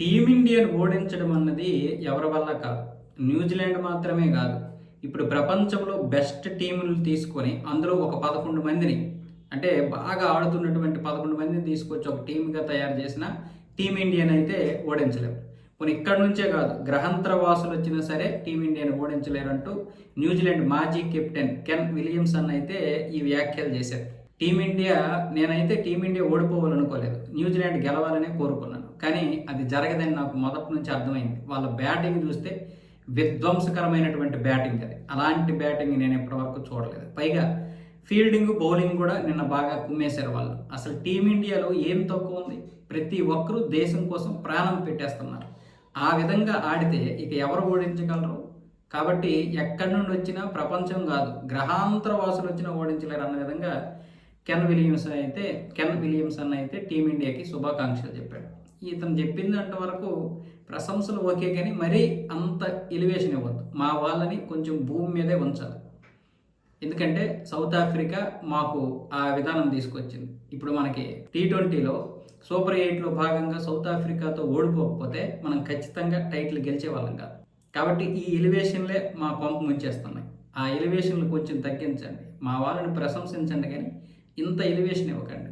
టీమిండియాను ఓడించడం అన్నది ఎవరి వల్ల కాదు. న్యూజిలాండ్ మాత్రమే కాదు. ఇప్పుడు ప్రపంచంలో బెస్ట్ టీములు తీసుకొని అందులో ఒక 11 మందిని అంటే బాగా ఆడుతున్నటువంటి 11 మందిని తీసుకొచ్చి ఒక టీమ్‌గా తయారు చేసిన టీమిండియానైతే ఓడించలేం. పోనీ ఇక్కడి నుంచే కాదు గ్రహాంతర వాసులొచ్చినా సరే టీమిండియాని ఓడించలేరంటూ న్యూజిలాండ్ మాజీ కెప్టెన్ కెన్ విలియమ్సన్ అయితే ఈ వ్యాఖ్యలు చేశారు. నేనైతే టీమిండియా ఓడిపోవాలనుకోలేదు. న్యూజిలాండ్ గెలవాలనే కోరుకున్నాను. కానీ అది జరగదని నాకు మొదటి నుంచి అర్థమైంది. వాళ్ళ బ్యాటింగ్ చూస్తే విధ్వంసకరమైనటువంటి బ్యాటింగ్ అది. అలాంటి బ్యాటింగ్ నేను ఇప్పటివరకు చూడలేదు. పైగా ఫీల్డింగ్, బౌలింగ్ కూడా నిన్న బాగా కుమ్మేశారు వాళ్ళు. అసలు టీమిండియాలో ఏం తక్కువ ఉంది? ప్రతి ఒక్కరూ దేశం కోసం ప్రాణం పెట్టేస్తున్నారు. ఆ విధంగా ఆడితే ఇక ఎవరు ఓడించగలరు? కాబట్టి ఎక్కడి నుండి వచ్చినా ప్రపంచం కాదు గ్రహాంతర వాసులు వచ్చినా ఓడించలేరు అన్న విధంగా కెన్ విలియమ్సన్ అయితే టీమిండియాకి శుభాకాంక్షలు చెప్పాడు. ఇతను చెప్పిందంత వరకు ప్రశంసలు ఓకే, కానీ మరీ అంత ఎలివేషన్ ఇవ్వద్దు. మా వాళ్ళని కొంచెం భూమి మీదే ఉంచాలి. ఎందుకంటే సౌత్ ఆఫ్రికా మాకు ఆ విధానం తీసుకొచ్చింది. ఇప్పుడు మనకి టీ20లో సూపర్ 8లో భాగంగా సౌత్ ఆఫ్రికాతో ఓడిపోకపోతే మనం ఖచ్చితంగా టైటిల్ గెలిచే వాళ్ళం కాదు. కాబట్టి ఈ ఎలివేషన్లే మా కొంప ముంచేస్తున్నాయి. ఆ ఎలివేషన్లు కొంచెం తగ్గించండి. మా వాళ్ళని ప్రశంసించండి, కానీ ఇంత ఎలివేషన్ ఇవ్వకండి.